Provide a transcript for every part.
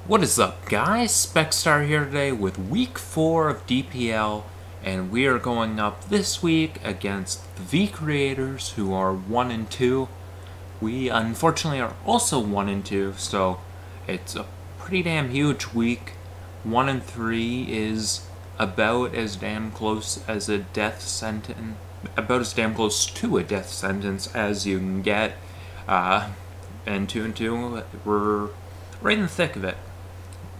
What is up, guys? Specstar here today with week 4 of DPL, and we are going up this week against the V creators, who are 1 and 2. We unfortunately are also 1 and 2, so it's a pretty damn huge week. 1 and 3 is about as damn close as a death sentence, about as damn close to a death sentence as you can get. And 2 and 2, we're right in the thick of it.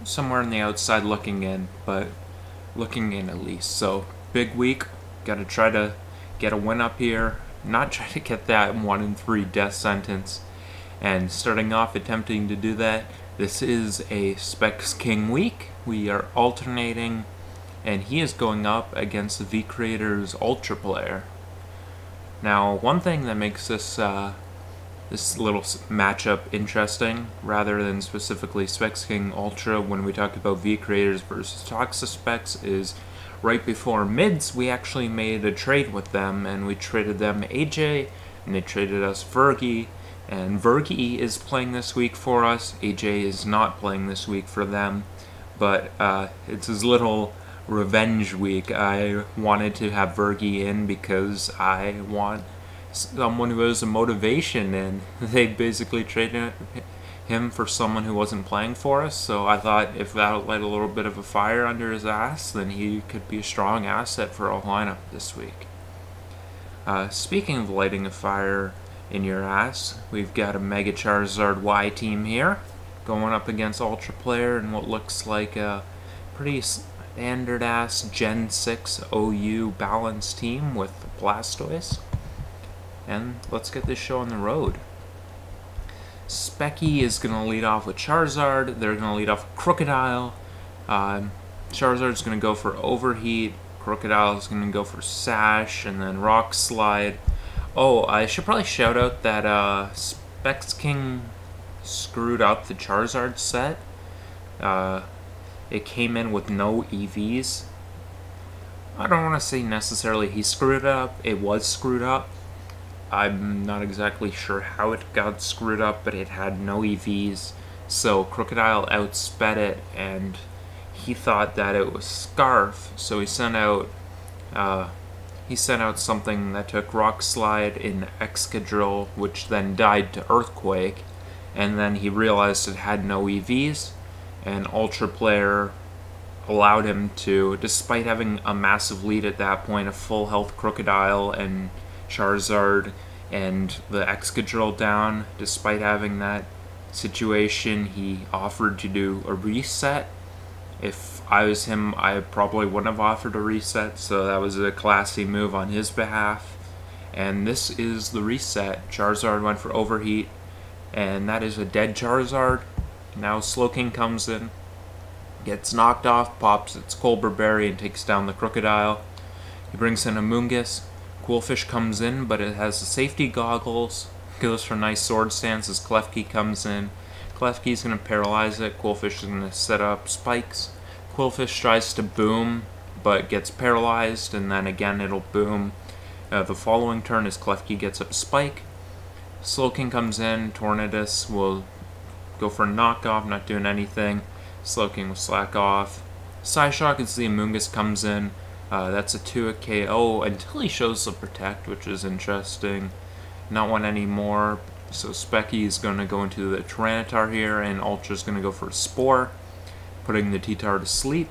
Somewhere on the outside looking in, but looking in at least. So, big week. Gotta try to get a win up here. Not try to get that 1 and 3 death sentence. And starting off attempting to do that, this is a Specs King week. We are alternating, and he is going up against the V Creator's Ultra player. Now, one thing that makes this little matchup interesting, rather than specifically Specs King Ultra when we talk about V Creators versus ToxaSpecs, is right before mids we actually made a trade with them, and we traded them AJ, and they traded us Vergi, and Vergi is playing this week for us. AJ is not playing this week for them, but it's his little revenge week. I wanted to have Vergi in because I want someone who has a motivation, and they basically traded him for someone who wasn't playing for us, so I thought if that light a little bit of a fire under his ass, then he could be a strong asset for our lineup this week. Speaking of lighting a fire in your ass, we've got a Mega Charizard Y team here, going up against Ultra player in what looks like a pretty standard-ass Gen 6 OU balanced team with Blastoise. And let's get this show on the road. Specky is going to lead off with Charizard. They're going to lead off with Crocodile. Charizard's going to go for Overheat. Crocodile is going to go for Sash, and then Rock Slide. Oh, I should probably shout out that Specs King screwed up the Charizard set. It came in with no EVs. I don't want to say necessarily he screwed it up. It was screwed up. I'm not exactly sure how it got screwed up, but it had no EVs, so Crocodile outsped it, and he thought that it was Scarf, so he sent out something that took Rock Slide in Excadrill, which then died to Earthquake, and then he realized it had no EVs, and Ultra Player allowed him to, despite having a massive lead at that point, a full health Crocodile and Charizard and the Excadrill down. Despite having that situation, he offered to do a reset. If I was him, I probably wouldn't have offered a reset, so that was a classy move on his behalf. And this is the reset. Charizard went for Overheat, and that is a dead Charizard. Now Slowking comes in, gets knocked off, pops its Colbur Berry, and takes down the Crocodile. He brings in a Mungus. Qwilfish comes in, but it has the safety goggles. Goes for a nice sword stance as Klefki comes in. Klefki's going to paralyze it. Qwilfish is going to set up spikes. Qwilfish tries to boom, but gets paralyzed, and then again it'll boom. The following turn is Klefki gets up a spike. Slowking comes in. Tornadus will go for a knockoff, not doing anything. Slowking will slack off. Psyshock as the Amoonguss comes in. That's a 2 KO until he shows the Protect, which is interesting. Not one anymore, so Specky is going to go into the Tyranitar here, and Ultra's going to go for a Spore, putting the T-Tar to sleep.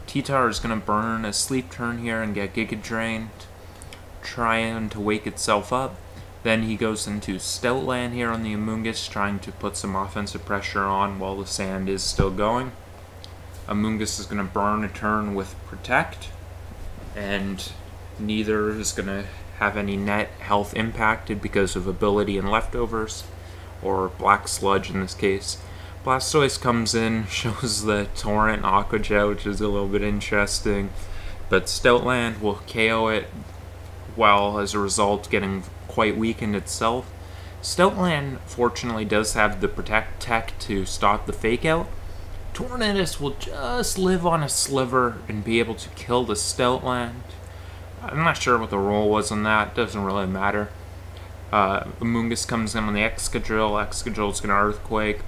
T-Tar is going to burn a sleep turn here and get Giga Drained, trying to wake itself up. Then he goes into Stoutland here on the Amoonguss, trying to put some offensive pressure on while the sand is still going. Amoonguss is going to burn a turn with Protect, and neither is going to have any net health impacted because of ability and leftovers, or Black Sludge in this case. Blastoise comes in, shows the Torrent Aqua Jet, which is a little bit interesting, but Stoutland will KO it, while as a result getting quite weakened itself. Stoutland fortunately does have the Protect tech to stop the Fake Out. Tornadus will just live on a sliver and be able to kill the Stoutland. I'm not sure what the role was on that, doesn't really matter. Amoonguss comes in on the Excadrill. Excadrill's going to Earthquake.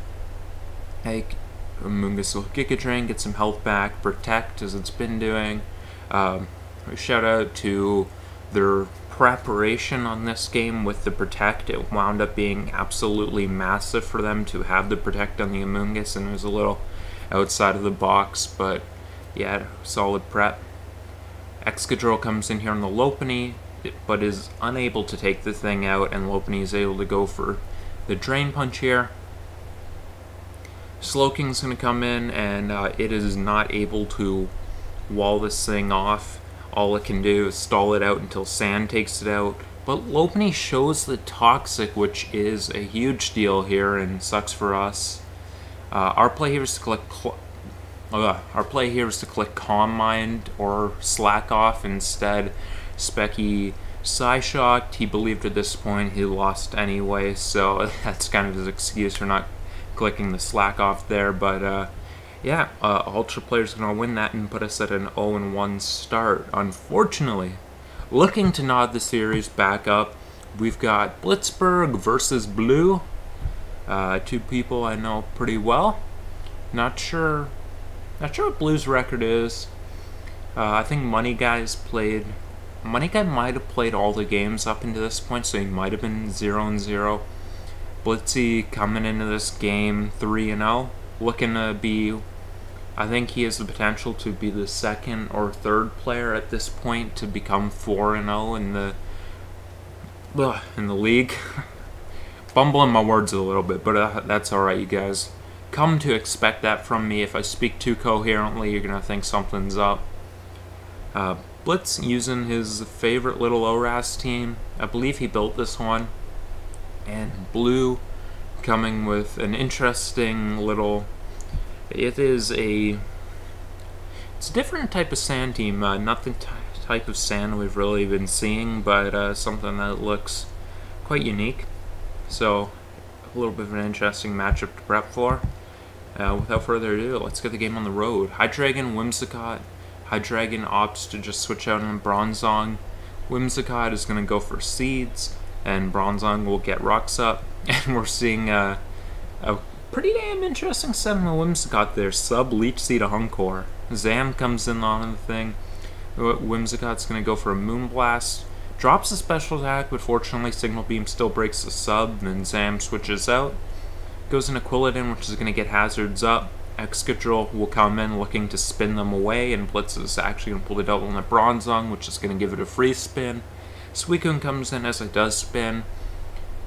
Amoonguss will Giga Drain, get some health back, protect as it's been doing. Shout out to their preparation on this game with the protect. It wound up being absolutely massive for them to have the protect on the Amoonguss, and it was a little outside of the box, but yeah, solid prep. Excadrill comes in here on the Lopunny, but is unable to take the thing out, and Lopunny is able to go for the Drain Punch here. Slowking's going to come in, and it is not able to wall this thing off. All it can do is stall it out until Sand takes it out. But Lopunny shows the Toxic, which is a huge deal here and sucks for us. Our play here is to click Calm Mind or Slack Off. Instead, Specky Psyshocked. He believed at this point he lost anyway, so that's kind of his excuse for not clicking the Slack Off there. But yeah, Ultra Player's going to win that and put us at an 0-1 start. Unfortunately, looking to nod the series back up, we've got Blitzburg versus Blue. Two people I know pretty well. Not sure what Blue's record is. I think Money Guy might have played all the games up into this point, so he might have been 0-0. Blitzy coming into this game 3-0, looking to be. I think he has the potential to be the second or third player at this point to become 4-0 in the league. Bumbling my words a little bit, but that's alright, you guys. Come to expect that from me. If I speak too coherently, you're gonna think something's up. Blitz using his favorite little ORAS team. I believe he built this one. And Blue coming with an interesting little. It's a different type of sand team. Not the type of sand we've really been seeing, but something that looks quite unique. So a little bit of an interesting matchup to prep for. Without further ado, let's get the game on the road. Hydreigon, Whimsicott. Hydreigon opts to just switch out on Bronzong. Whimsicott is going to go for Seeds, and Bronzong will get Rocks up. And we're seeing a pretty damn interesting set on the Whimsicott there. Sub Leech Seed Hunkor. Zam comes in on the thing. Whimsicott's going to go for a Moonblast. Drops a special attack, but fortunately Signal Beam still breaks the sub, and Zam switches out. Goes into Quilladin, which is going to get Hazards up. Excadrill will come in looking to spin them away, and Blitz is actually going to pull the double on the Bronzong, which is going to give it a free spin. Suicune comes in as it does spin.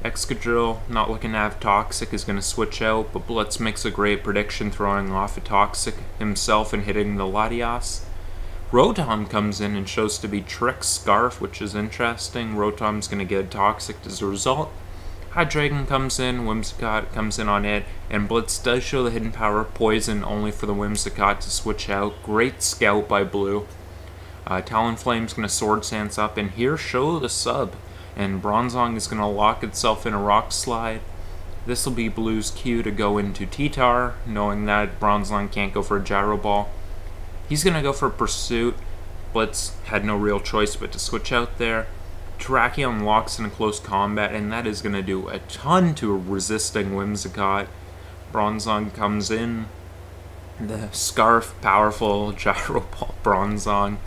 Excadrill, not looking to have Toxic, is going to switch out, but Blitz makes a great prediction, throwing off a Toxic himself and hitting the Latias. Rotom comes in and shows to be Trick Scarf, which is interesting. Rotom's going to get Toxic as a result. Hydreigon comes in, Whimsicott comes in on it, and Blitz does show the hidden power Poison, only for the Whimsicott to switch out. Great scout by Blue. Talonflame's going to Sword Stance up, and here show the sub. And Bronzong is going to lock itself in a Rock Slide. This will be Blue's cue to go into T-Tar, knowing that Bronzong can't go for a Gyro Ball. He's going to go for Pursuit. Blitz had no real choice but to switch out there. Terrakion locks in a close combat, and that is going to do a ton to resisting Whimsicott. Bronzong comes in. The Scarf, powerful Gyro Ball Bronzong.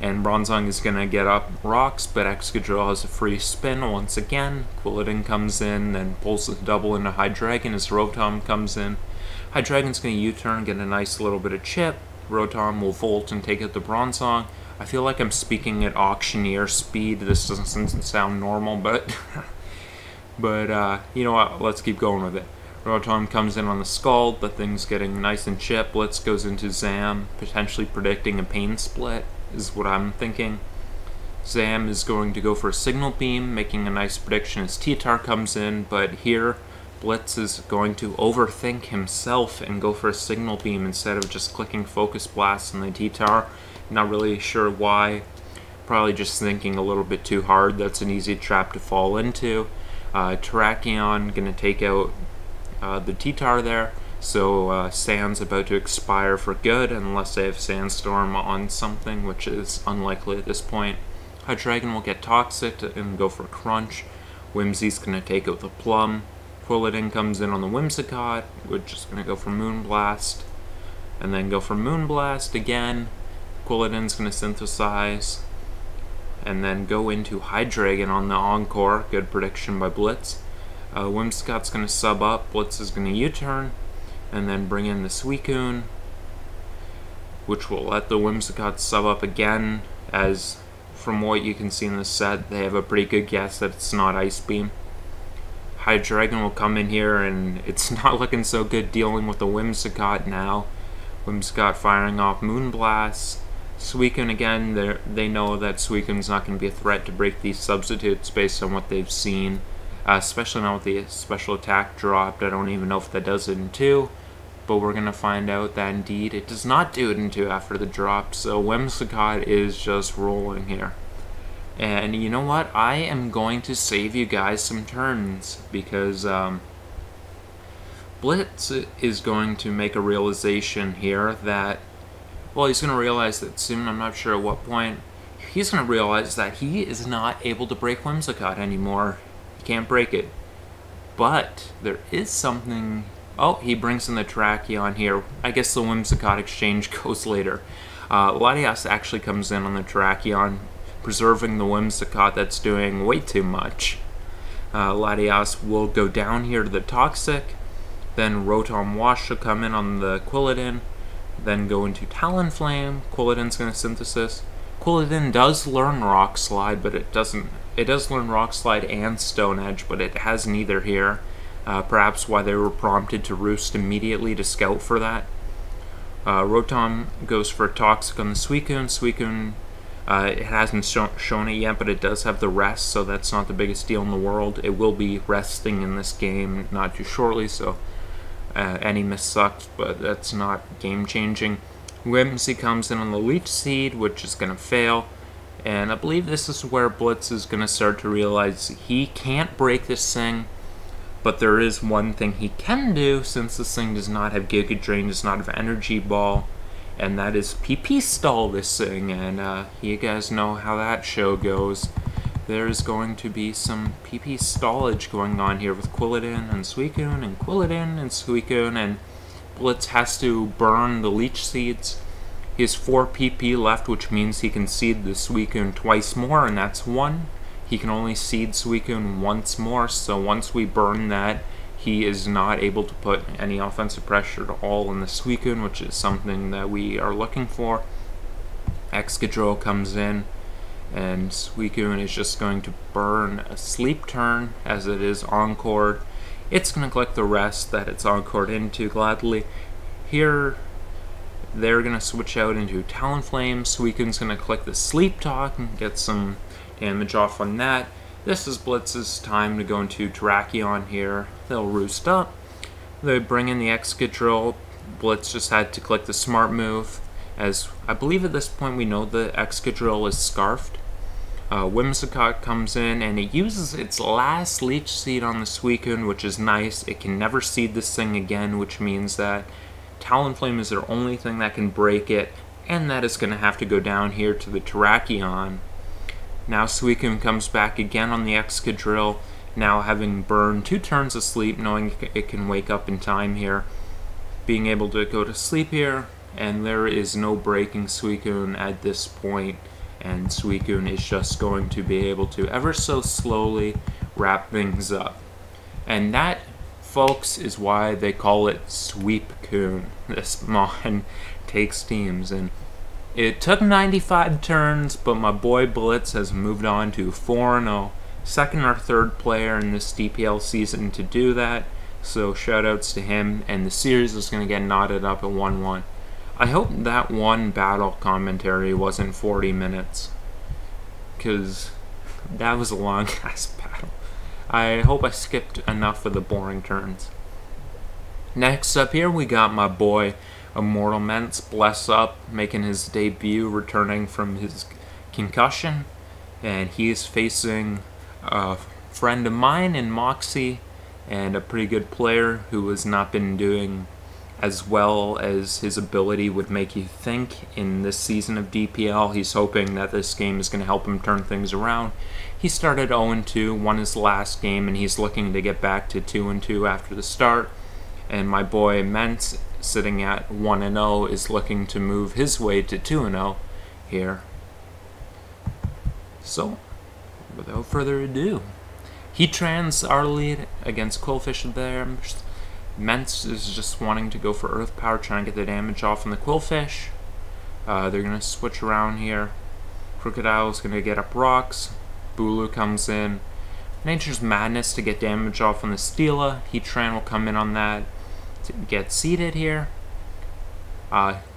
And Bronzong is going to get up Rocks, but Excadrill has a free spin once again. Quilladin comes in, then pulls the double into Hydreigon as Rotom comes in. Hydreigon's going to U-turn, get a nice little bit of chip. Rotom will Volt and take out the Bronzong. I feel like I'm speaking at auctioneer speed. This doesn't sound normal, but you know what? Let's keep going with it. Rotom comes in on the Scald, the thing's getting nice and chip. Blitz goes into Zam, potentially predicting a Pain Split, is what I'm thinking. Zam is going to go for a Signal Beam, making a nice prediction as T-Tar comes in, but here Blitz is going to overthink himself and go for a Signal Beam instead of just clicking Focus Blast on the T-Tar. Not really sure why. Probably just thinking a little bit too hard. That's an easy trap to fall into. Terrakion going to take out the T-Tar there. So Sand's about to expire for good unless they have Sandstorm on something, which is unlikely at this point. Hydreigon will get Toxic and go for Crunch. Whimsy's going to take out the Plum. Quilladin comes in on the Whimsicott, which is going to go for Moonblast. and then go for Moonblast again. Quilladin's going to synthesize, and then go into Hydreigon on the Encore. Good prediction by Blitz. Whimsicott's going to sub up, Blitz is going to U-turn, and then bring in the Suicune, which will let the Whimsicott sub up again, as from what you can see in the set, they have a pretty good guess that it's not Ice Beam. Hydreigon will come in here, and it's not looking so good dealing with the Whimsicott now. Whimsicott firing off Moonblast. Suicune again, they know that Suicune's not going to be a threat to break these substitutes based on what they've seen, especially now with the special attack dropped. I don't even know if that does it in 2, but we're going to find out that indeed it does not do it in 2 after the drop, so Whimsicott is just rolling here. And you know what? I am going to save you guys some turns, because Blitz is going to make a realization here that, well, he's going to realize that soon, I'm not sure at what point, he's going to realize that he is not able to break Whimsicott anymore. He can't break it. But there is something... Oh, he brings in the Terrakion here. I guess the Whimsicott exchange goes later. Latias actually comes in on the Terrakion, preserving the Whimsicott that's doing way too much. Latias will go down here to the Toxic, then Rotom Wash will come in on the Quilladin, then go into Talonflame. Quilladin's going to synthesis. Quilladin does learn Rock Slide, but it doesn't. It does learn Rock Slide and Stone Edge, but it has neither here. Perhaps why they were prompted to Roost immediately to scout for that. Rotom goes for Toxic on the Suicune. Suicune, it hasn't shown it yet, but it does have the rest, so that's not the biggest deal in the world. It will be resting in this game not too shortly, so any miss sucks, but that's not game-changing. Whimsy comes in on the Leech Seed, which is going to fail, and I believe this is where Blitz is going to start to realize he can't break this thing, but there is one thing he can do, since this thing does not have Giga Drain, does not have Energy Ball, and that is PP stall this thing, and you guys know how that show goes. There's going to be some PP stallage going on here with Quilladin and Suicune, and Quilladin and Suicune, and Blitz has to burn the Leech Seeds. He has 4 PP left, which means he can seed the Suicune twice more, and that's 1. He can only seed Suicune once more, so once we burn that, he is not able to put any offensive pressure at all on the Suicune, which is something that we are looking for. Excadrill comes in, and Suicune is just going to burn a Sleep Turn, as it is Encored. It's going to collect the rest that it's Encored into gladly. Here, they're going to switch out into Talonflame. Suicune's going to click the Sleep Talk and get some damage off on that. This is Blitz's time to go into Terrakion here. They'll Roost up. They bring in the Excadrill. Blitz just had to click the Smart Move, as I believe at this point we know the Excadrill is Scarfed. Whimsicott comes in, and it uses its last Leech Seed on the Suicune, which is nice. It can never seed this thing again, which means that Talonflame is their only thing that can break it, and that is going to have to go down here to the Terrakion. Now Suicune comes back again on the Excadrill, now having burned 2 turns of sleep, knowing it can wake up in time here. Being able to go to sleep here, and there is no breaking Suicune at this point, and Suicune is just going to be able to ever so slowly wrap things up. And that, folks, is why they call it Sweepcoon. This mod takes teams, and it took 95 turns, but my boy Blitz has moved on to 4-0. Second or third player in this DPL season to do that, so shoutouts to him, and the series is going to get knotted up at 1-1. I hope that one battle commentary wasn't 40 minutes, because that was a long-ass battle. I hope I skipped enough of the boring turns. Next up here, we got my boy Immortal Mence, bless up, making his debut, returning from his concussion, and he is facing a friend of mine in Moxie, and a pretty good player who has not been doing as well as his ability would make you think in this season of DPL. He's hoping that this game is going to help him turn things around. He started 0-2, won his last game, and he's looking to get back to 2-2 after the start. And my boy Mence sitting at 1-0, is looking to move his way to 2-0 here. So, without further ado, Heatran's our lead against Quillfish there. Mence is just wanting to go for Earth Power, trying to get the damage off on the Quillfish. They're going to switch around here. Crocodile's going to get up rocks. Bulu comes in. Nature's Madness to get damage off on the Stela. Heatran will come in on that to get seated here. Heatran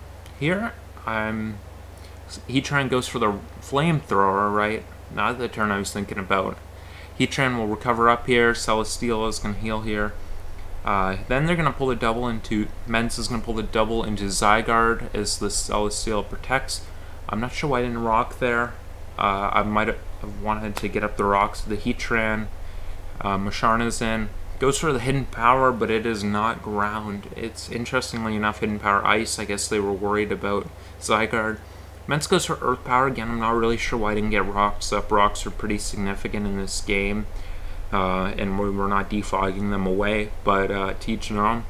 goes for the Flamethrower, right? Not the turn I was thinking about. Heatran will recover up here. Celesteela is going to heal here. Then they're going to pull the double into... Mence is going to pull the double into Zygarde as the Celesteela protects. I'm not sure why I didn't rock there. I might have wanted to get up the rocks. The Heatran. Musharna's in. Goes for the Hidden Power, but it is not ground. It's, interestingly enough, Hidden Power Ice. I guess they were worried about Zygarde. Mence goes for Earth Power. Again, I'm not really sure why I didn't get rocks up. Rocks are pretty significant in this game. And we're not defogging them away, but teach their own.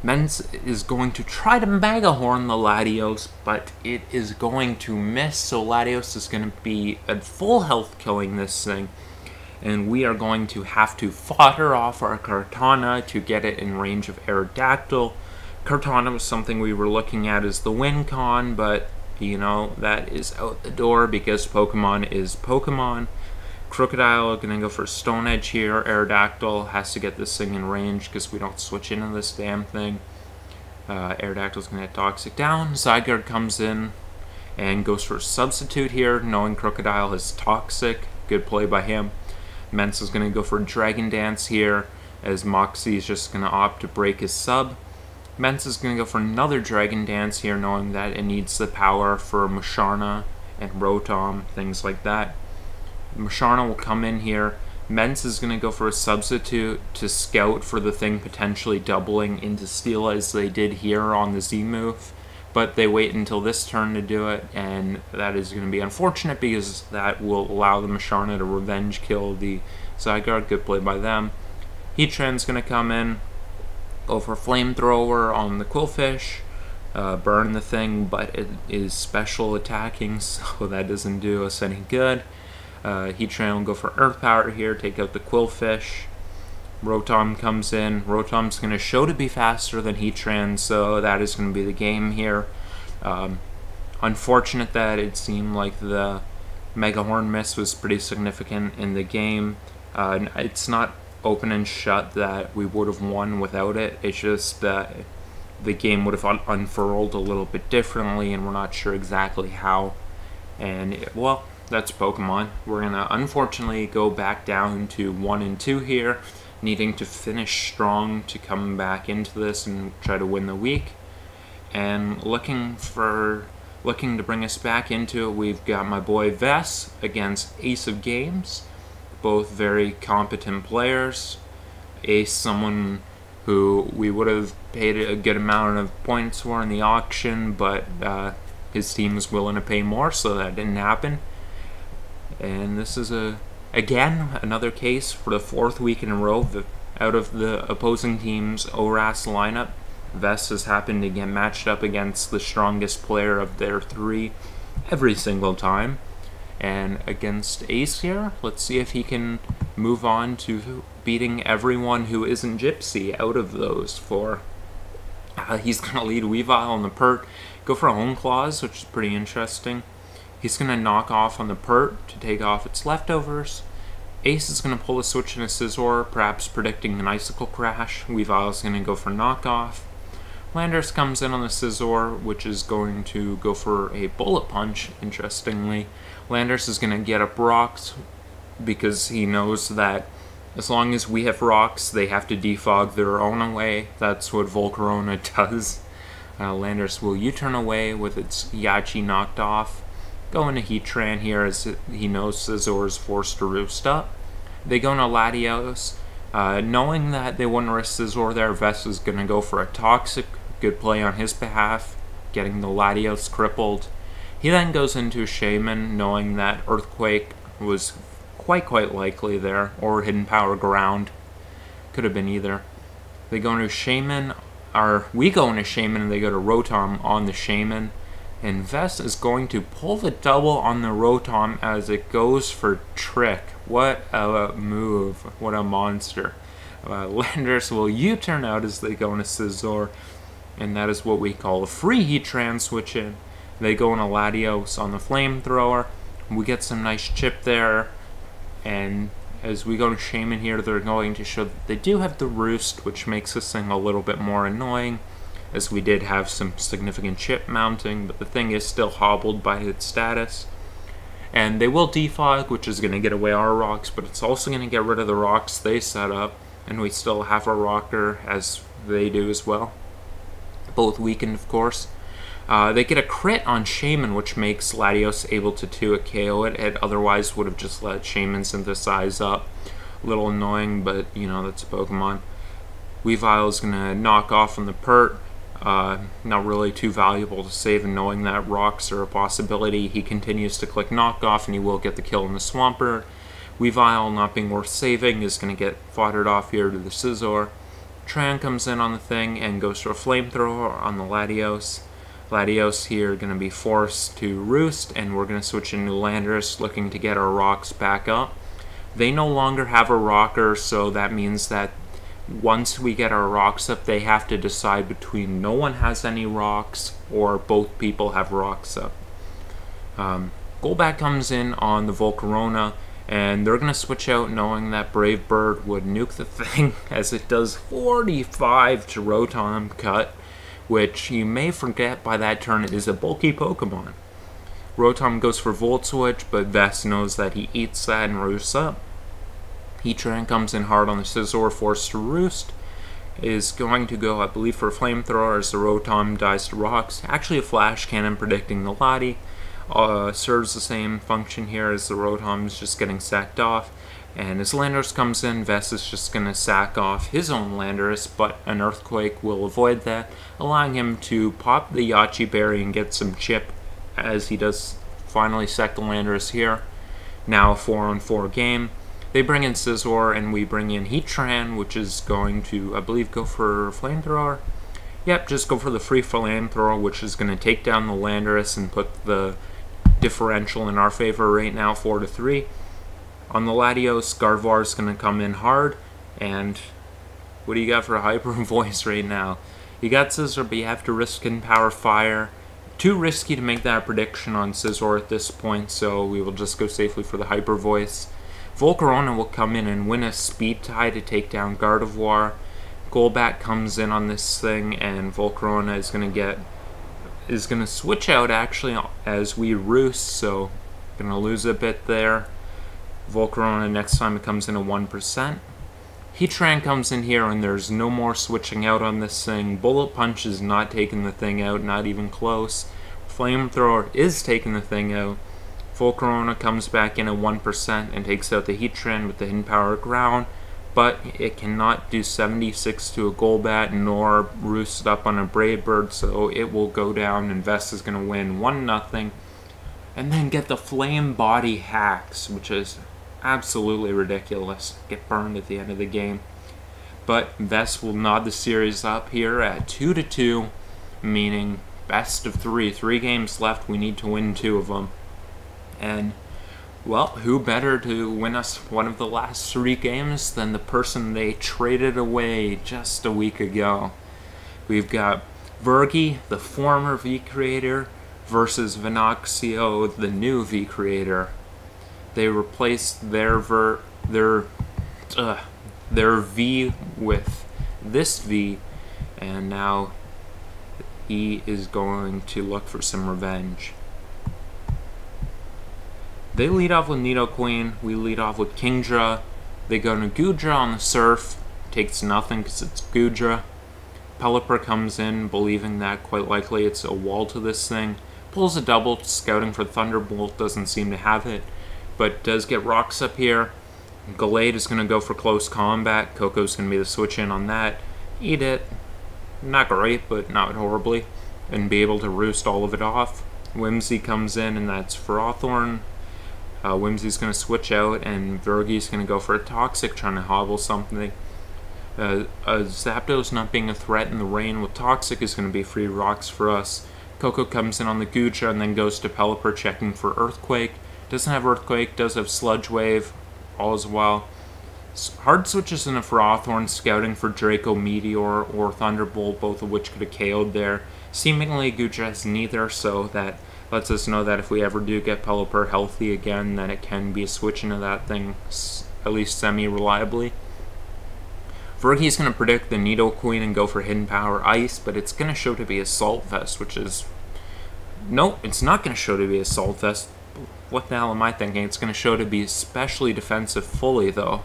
Mence is going to try to Mega Horn the Latios, but it is going to miss, so Latios is going to be at full health killing this thing, and we are going to have to fodder off our Kartana to get it in range of Aerodactyl. Kartana was something we were looking at as the win con, but, you know, that is out the door because Pokemon is Pokemon. Crocodile going to go for Stone Edge here. Aerodactyl has to get this thing in range because we don't switch into this damn thing. Aerodactyl's going to get Toxic down. Zygarde comes in and goes for Substitute here, knowing Crocodile is Toxic. Good play by him. Mence is going to go for Dragon Dance here, as Moxie is just going to opt to break his sub. Mence is going to go for another Dragon Dance here, knowing that it needs the power for Musharna and Rotom, things like that. Musharna will come in here. Mence is going to go for a Substitute to scout for the thing potentially doubling into Steel as they did here on the Z move. But they wait until this turn to do it, and that is going to be unfortunate because that will allow the Musharna to revenge kill the Zygarde. Good play by them. Heatran's going to come in, go for Flamethrower on the Quillfish. Burn the thing, but it is special attacking, so that doesn't do us any good. Heatran will go for Earth Power here, take out the Quillfish. Rotom comes in. Rotom's going to show to be faster than Heatran, so that is going to be the game here. Unfortunate that it seemed like the Mega Horn miss was pretty significant in the game. It's not open and shut that we would have won without it. It's just that the game would have unfurled a little bit differently, and we're not sure exactly how. And, well, that's Pokemon. We're going to unfortunately go back down to 1-2 here, needing to finish strong to come back into this and try to win the week. And looking to bring us back into it, we've got my boy Vess against Ace of Games. Both very competent players. Ace, someone who we would have paid a good amount of points for in the auction, but his team was willing to pay more, so that didn't happen. And this is again another case for the 4th week in a row. Out of the opposing team's ORAS lineup, Vess has happened to get matched up against the strongest player of their 3 every single time. And against Ace here, let's see if he can move on to beating everyone who isn't Gypsy out of those 4. He's going to lead Weavile on the Pert, go for a Hone Claws, which is pretty interesting. He's going to knock off on the Pert to take off its leftovers. Ace is going to pull a switch in a Scizor, perhaps predicting an Icicle Crash. Weavile is going to go for knockoff. Landorus comes in on the Scizor, which is going to go for a Bullet Punch, interestingly. Landorus is going to get up rocks because he knows that as long as we have rocks, they have to defog their own away. That's what Volcarona does. Landorus will U-turn away with its Yachi knocked off. Go into Heatran here as he knows Scizor is forced to roost up. They go into Latios. Knowing that they wouldn't risk Scizor there, Vess is going to go for a Toxic. Good play on his behalf, getting the Latios crippled. He then goes into Shaman, knowing that Earthquake was quite likely there, or Hidden Power Ground. Could have been either. They go into Shaman. we go into Shaman and they go to Rotom on the Shaman. And Vest is going to pull the double on the Rotom as it goes for Trick. What a move. What a monster. Landorus will U-turn out as they go into Scizor. And that is what we call a free Heatran switch in. They go into Latios on the Flamethrower. We get some nice chip there. And as we go to Shaman here, they're going to show that they do have the Roost, which makes this thing a little bit more annoying, as we did have some significant chip mounting, but the thing is still hobbled by its status. And they will defog, which is going to get away our rocks, but it's also going to get rid of the rocks they set up, and we still have a rocker, as they do as well. Both weakened, of course. They get a crit on Shaman, which makes Latios able to 2 KO it. It otherwise would have just let Shaman synthesize up. A little annoying, but, you know, that's a Pokemon. Weavile is going to knock off from the Pert. Not really too valuable to save, and knowing that rocks are a possibility, he continues to click knockoff and he will get the kill in the Swampert. Weavile, not being worth saving, is going to get foddered off here to the Scizor. Tran comes in on the thing and goes for a Flamethrower on the Latios. Latios here going to be forced to Roost, and we're going to switch into Landorus, looking to get our rocks back up. They no longer have a rocker, so that means that once we get our rocks up, they have to decide between no one has any rocks or both people have rocks up. Golbat comes in on the Volcarona, and they're going to switch out knowing that Brave Bird would nuke the thing, as it does 45 to Rotom cut, which you may forget by that turn it is a bulky Pokemon. Rotom goes for Volt Switch, but Vest knows that he eats that and roosts up. Heatran comes in hard on the Scizor, forced to Roost. Is going to go, I believe, for a Flamethrower as the Rotom dies to rocks. Actually a Flash Cannon predicting the Lati. Serves the same function here as the Rotom is just getting sacked off. And as Landorus comes in, Vest is just going to sack off his own Landorus, but an Earthquake will avoid that, allowing him to pop the Yachi Berry and get some chip as he does finally sack the Landorus here. Now a 4-on-4 game. They bring in Scizor, and we bring in Heatran, which is going to, I believe, go for Flamethrower. Yep, just go for the free Flamethrower, which is going to take down the Landorus and put the differential in our favor right now, 4-3. On the Latios, Gardevoir is going to come in hard, and what do you got for a Hyper Voice right now? You got Scizor, but you have to risk and Power Fire. Too risky to make that prediction on Scizor at this point, so we will just go safely for the Hyper Voice. Volcarona will come in and win a Speed Tie to take down Gardevoir. Golbat comes in on this thing, and Volcarona is going to switch out actually as we Roost, so going to lose a bit there. Volcarona next time it comes in at 1%. Heatran comes in here and there's no more switching out on this thing. Bullet Punch is not taking the thing out, not even close. Flamethrower is taking the thing out. Volcarona comes back in at 1% and takes out the Heatran with the Hidden Power Ground, but it cannot do 76 to a Golbat nor roost up on a Brave Bird, so it will go down and Vest is going to win 1-0. And then get the Flame Body Hacks, which is absolutely ridiculous. Get burned at the end of the game. But Vest will nod the series up here at 2-2, meaning best of 3. 3 games left, we need to win 2 of them. And, well, who better to win us one of the last 3 games than the person they traded away just a week ago? We've got Virgie, the former V-Creator, versus Vinoxio, the new V-Creator. They replaced their V with this V, and now he is going to look for some revenge. They lead off with Nidoqueen, we lead off with Kingdra. They go to Goodra on the Surf, takes nothing because it's Goodra. Pelipper comes in, believing that quite likely it's a wall to this thing. Pulls a double, scouting for Thunderbolt, doesn't seem to have it, but does get rocks up here. Gallade is going to go for Close Combat. Coco's going to be the switch in on that. Eat it. Not great, but not horribly. And be able to roost all of it off. Whimsy comes in, and that's for Hawthorne. Whimsy's going to switch out, and Virgie's going to go for a Toxic, trying to hobble something. Zapdos not being a threat in the rain with Toxic is going to be free rocks for us. Coco comes in on the Guja and then goes to Pelipper checking for Earthquake. Doesn't have Earthquake, does have Sludge Wave, all as well. Hard switches into Ferrothorn, scouting for Draco Meteor or Thunderbolt, both of which could have KO'd there. Seemingly Guja has neither, so that lets us know that if we ever do get Pelipper healthy again, then it can be a switch into that thing, at least semi-reliably. Vergie's going to predict the Nidoqueen and go for Hidden Power Ice, but it's going to show to be Assault Vest, which is... Nope, it's not going to show to be Assault Vest. What the hell am I thinking? It's going to show to be especially defensive fully, though.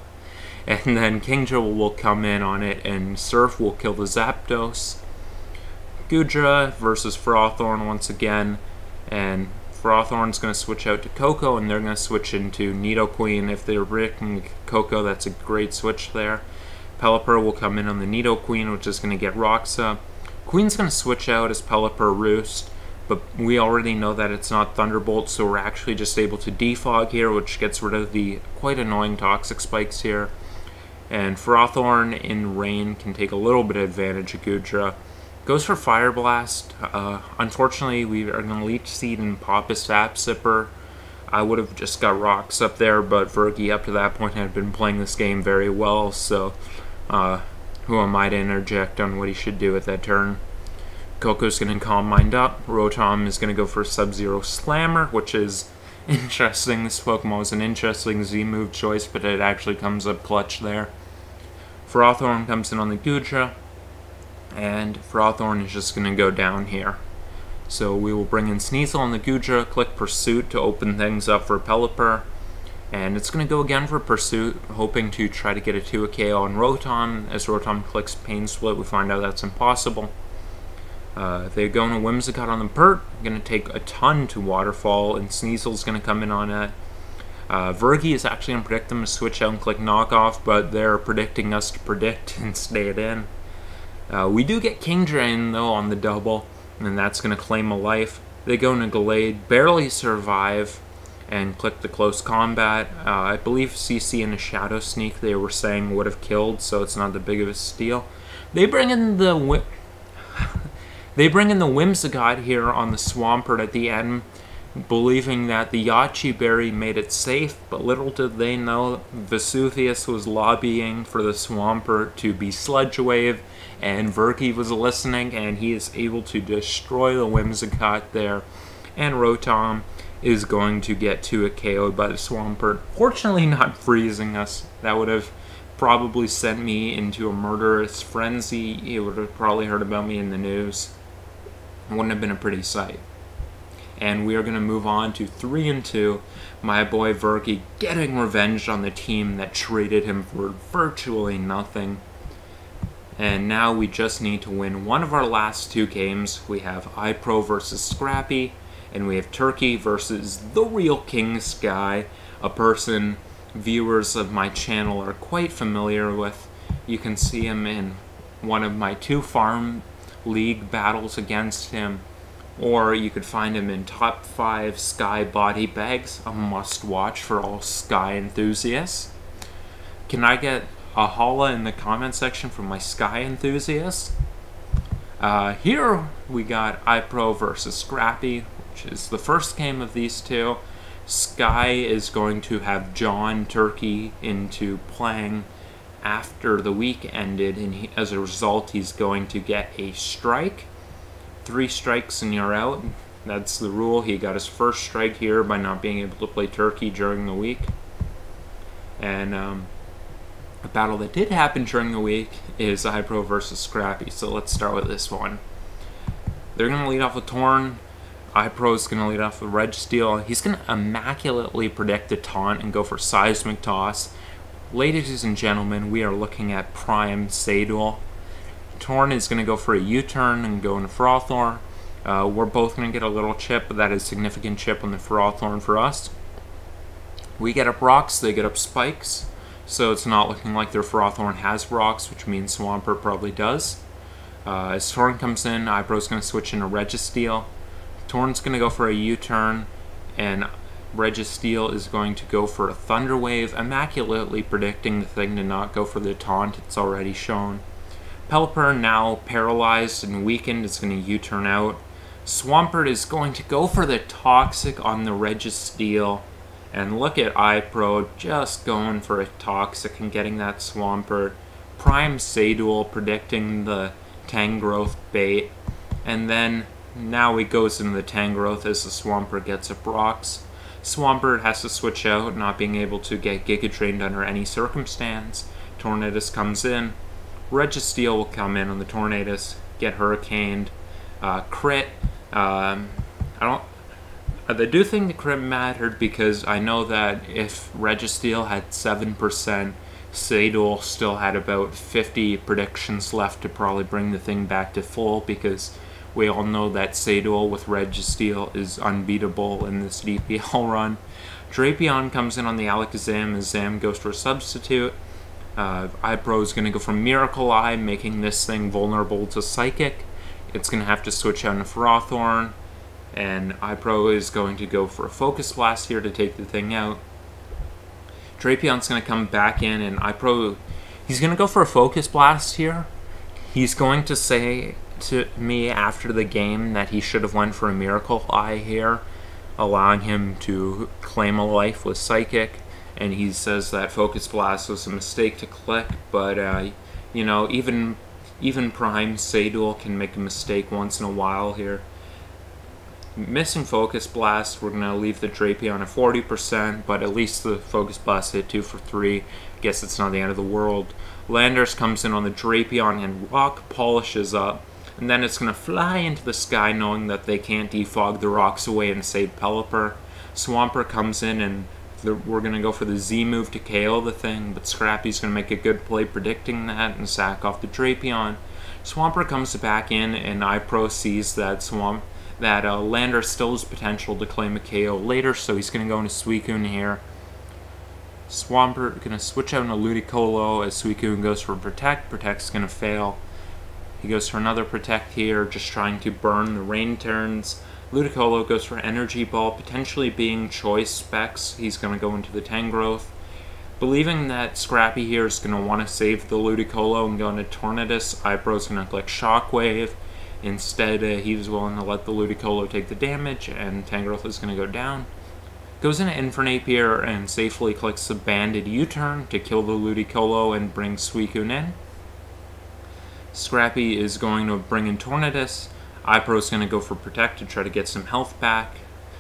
And then Kingdra will come in on it, and Surf will kill the Zapdos. Gudra versus Ferrothorn once again, and Ferrothorn's going to switch out to Coco, and they're going to switch into Nidoqueen. If they're predicting Coco, that's a great switch there. Pelipper will come in on the Nidoqueen, which is going to get rocks up. Queen's going to switch out as Pelipper Roost, but we already know that it's not Thunderbolt, so we're actually just able to defog here, which gets rid of the quite annoying Toxic Spikes here. And Ferrothorn in rain can take a little bit of advantage of Gudra. Goes for Fire Blast. Unfortunately, we are going to Leech Seed and pop a Sap Sipper. I would have just got rocks up there, but Vergie up to that point had been playing this game very well, so who am I to interject on what he should do at that turn? Coco's going to Calm Mind up. Rotom is going to go for Sub-Zero Slammer, which is interesting. This Pokemon was an interesting Z-move choice, but it actually comes up clutch there. Ferrothorn comes in on the Gudra, and Ferrothorn is just going to go down here. So we will bring in Sneasel on the Gudra, click Pursuit to open things up for Pelipper, and it's going to go again for Pursuit, hoping to try to get a 2-KO on Rotom. As Rotom clicks Pain Split, we find out that's impossible. They go into Whimsicott on the Pert, going to take a ton to Waterfall, and Sneasel's going to come in on it. Vergie is actually going to predict them to switch out and click Knockoff, but they're predicting us to predict and stay it in. We do get Kingdra in, though, on the double, and that's going to claim a life. They go into Gallade, barely survive, and click the Close Combat. I believe CC and a Shadow Sneak they were saying would have killed, so it's not the big of a steal. They bring in the Whimsicott here on the Swampert at the end, believing that the Yachi Berry made it safe, but little did they know Vesuvius was lobbying for the Swampert to be Sludge Wave, and Vergie was listening, and he is able to destroy the Whimsicott there, and Rotom is going to get to a KO by the Swampert. Fortunately not freezing us. That would have probably sent me into a murderous frenzy. You would have probably heard about me in the news. It wouldn't have been a pretty sight. And we are going to move on to 3-2. My boy Vergie getting revenge on the team that traded him for virtually nothing. And now we just need to win one of our last 2 games. We have iPro versus Scrappy, and we have Turkey versus the real King Sky, a person viewers of my channel are quite familiar with. You can see him in one of my 2 Farm League battles against him, or you could find him in top 5 Sky body bags, a must-watch for all Sky enthusiasts. Can I get a holla in the comment section from my Sky enthusiasts? Here we got iPro versus Scrappy, which is the first game of these 2. Sky is going to have John Turkey into playing after the week ended, and as a result he's going to get a strike. 3 strikes and you're out. That's the rule. He got his first strike here by not being able to play Turkey during the week. And a battle that did happen during the week is iPro versus Scrappy, so let's start with this one. They're going to lead off with Torn. iPro is going to lead off with Registeel. He's going to immaculately predict a taunt and go for Seismic Toss. Ladies and gentlemen, we are looking at Prime Saduel. Torn is going to go for a U-turn and go into Ferrothorn. We're both going to get a little chip, but that is significant chip on the Ferrothorn for us. We get up rocks, they get up spikes, so it's not looking like their Ferrothorn has rocks, which means Swampert probably does. As Torn comes in, iPro's going to switch into Registeel. Torn's going to go for a U-turn, and Registeel is going to go for a Thunder Wave, immaculately predicting the thing to not go for the taunt it's already shown. Pelipper, now paralyzed and weakened, is going to U-turn out. Swampert is going to go for the Toxic on the Registeel. And look at iPro just going for a Toxic and getting that Swampert. Prime Saduel predicting the Tangrowth bait. And then now he goes into the Tangrowth as the Swampert gets a Brox. Swampert has to switch out, not being able to get Giga Drained under any circumstance. Tornadus comes in. Registeel will come in on the Tornadus, get Hurricaned. Crit. I do think the crit mattered because I know that if Registeel had 7%, Saduel still had about 50 predictions left to probably bring the thing back to full, because we all know that Saduel with Registeel is unbeatable in this DPL run. Drapion comes in on the Alakazam as Zam goes for a substitute. iPro is going to go for Miracle Eye, making this thing vulnerable to Psychic. It's going to have to switch out into Ferrothorn, and iPro is going to go for a Focus Blast here to take the thing out. Drapion's going to come back in, and iPro, he's going to go for a Focus Blast here. He's going to say to me after the game that he should have went for a Miracle Eye here, allowing him to claim a life with Psychic, and he says that Focus Blast was a mistake to click, but you know, even Prime Saduel can make a mistake once in a while here. Missing Focus Blast, we're going to leave the Drapion at 40%, but at least the Focus Blast hit 2 for 3. Guess it's not the end of the world. Landers comes in on the Drapion and Rock Polishes up, and then it's going to fly into the sky knowing that they can't defog the rocks away and save Pelipper. Swampert comes in and we're going to go for the Z move to KO the thing, but Scrappy's going to make a good play predicting that and sack off the Drapion. Swampert comes back in, and iPro sees that Lander still has potential to claim a KO later, so he's going to go into Suicune here. Swampert going to switch out into Ludicolo as Suicune goes for Protect. Protect's going to fail. He goes for another Protect here, just trying to burn the rain turns. Ludicolo goes for Energy Ball, potentially being Choice Specs. He's going to go into the Tangrowth. Believing that Scrappy here is going to want to save the Ludicolo and go into Tornadus, iPro's going to click Shockwave. Instead, he was willing to let the Ludicolo take the damage, and Tangrowth is going to go down. Goes into Infernape and safely clicks the Banded U-turn to kill the Ludicolo and bring Suicune in. Scrappy is going to bring in Tornadus. iPro's going to go for Protect to try to get some health back.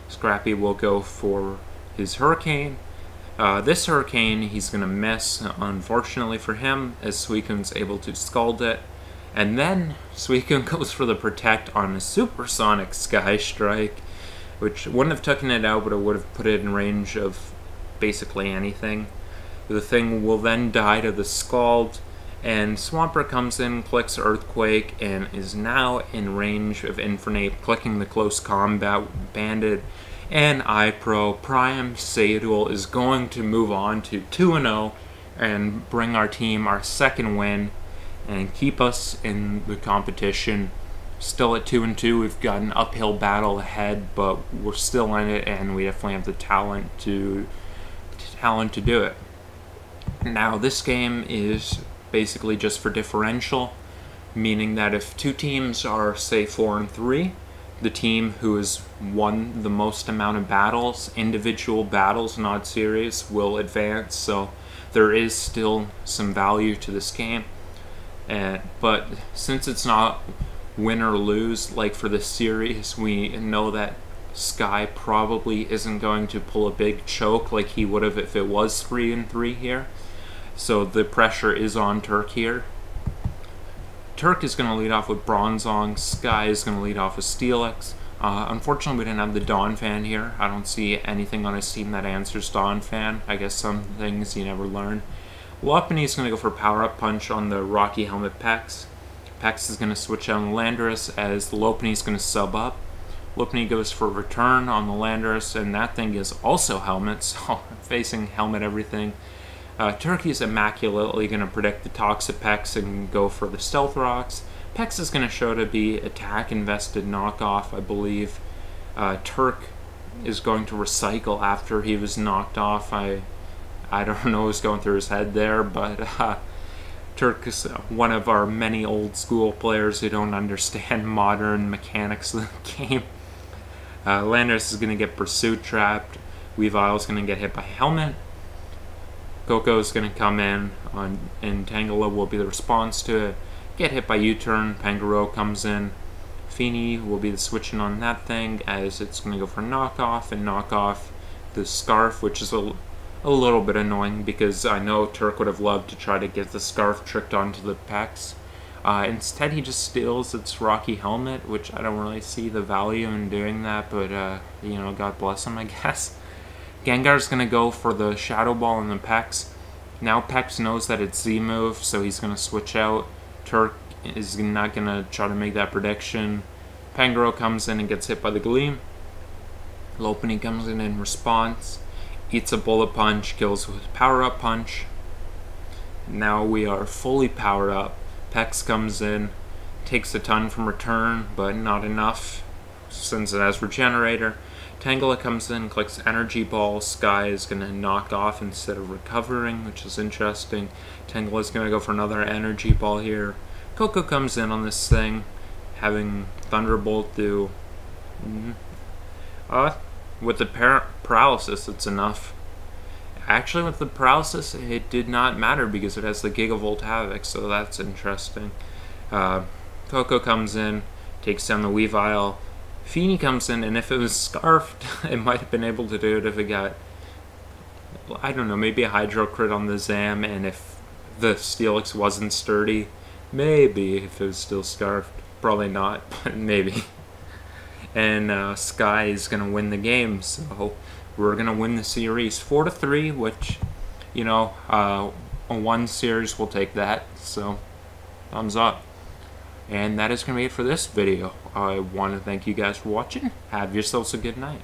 Scrappy will go for his Hurricane. This Hurricane he's going to miss, unfortunately for him, as Suicune's able to Scald it. And then Suicune goes for the Protect on a Supersonic Sky Strike, which wouldn't have taken it out, but it would have put it in range of basically anything. The thing will then die to the Scald, and Swampert comes in, clicks Earthquake, and is now in range of Infernape, clicking the Close Combat Bandit, and iPro Prime Saduel is going to move on to 2-0 and bring our team our second win and keep us in the competition. Still at 2-2, we've got an uphill battle ahead, but we're still in it, and we definitely have the talent to do it. Now, this game is basically just for differential, meaning that if two teams are, say, 4-3, the team who has won the most amount of battles, individual battles, not series, will advance. So there is still some value to this game. But since it's not win or lose, like for this series, we know that Sky probably isn't going to pull a big choke like he would have if it was 3-3 here. So the pressure is on Turk here. Turk is going to lead off with Bronzong. Sky is going to lead off with Steelix. Unfortunately, we didn't have the Donphan here. I don't see anything on his team that answers Donphan. I guess some things you never learn. Lopunny is going to go for Power Up Punch on the Rocky Helmet Pex. Pex is going to switch on Landorus as the Lopunny is going to sub up. Lopunny goes for Return on the Landorus, and that thing is also Helmet, so facing Helmet everything. Turkey is immaculately going to predict the ToxaSpecs and go for the Stealth Rocks. Pex is going to show to be Attack Invested Knockoff, I believe. Turk is going to recycle after he was knocked off. I don't know what's going through his head there, but Turk is one of our many old school players who don't understand modern mechanics of the game. Landers is going to get pursuit trapped. Weavile is going to get hit by helmet. Coco is going to come in, and Tangela will be the response to it. Get hit by U-turn. Pangoro comes in. Feeney will be the switching on that thing, as it's going to go for knockoff and knock off the scarf, which is a little bit annoying because I know Turk would have loved to try to get the scarf tricked onto the pecs. Instead, he just steals its Rocky helmet, which I don't really see the value in doing that, but you know, God bless him, I guess. Gengar's going to go for the Shadow Ball in the Pex. Now Pex knows that it's Z move, so he's going to switch out. Turk is not going to try to make that prediction. Pangoro comes in and gets hit by the Gleam. Lopunny comes in response. Eats a Bullet Punch, kills with Power Up Punch. Now we are fully powered up. Pex comes in, takes a ton from return, but not enough since it has Regenerator. Tangela comes in, clicks Energy Ball. Sky is going to knock off instead of recovering, which is interesting. Tangela is going to go for another Energy Ball here. Coco comes in on this thing, having Thunderbolt do... with the paralysis, it's enough. Actually, with the paralysis, it did not matter because it has the Gigavolt Havoc, so that's interesting. Coco comes in, takes down the Weavile. Feeney comes in, and if it was Scarfed, it might have been able to do it if it got, I don't know, maybe a Hydro Crit on the Zam, and if the Steelix wasn't sturdy, maybe if it was still Scarfed. Probably not, but maybe. And Sky is going to win the game, so we're going to win the series 4-3, which, you know, a one series will take that, so thumbs up. And that is going to be it for this video. I want to thank you guys for watching. Have yourselves a good night.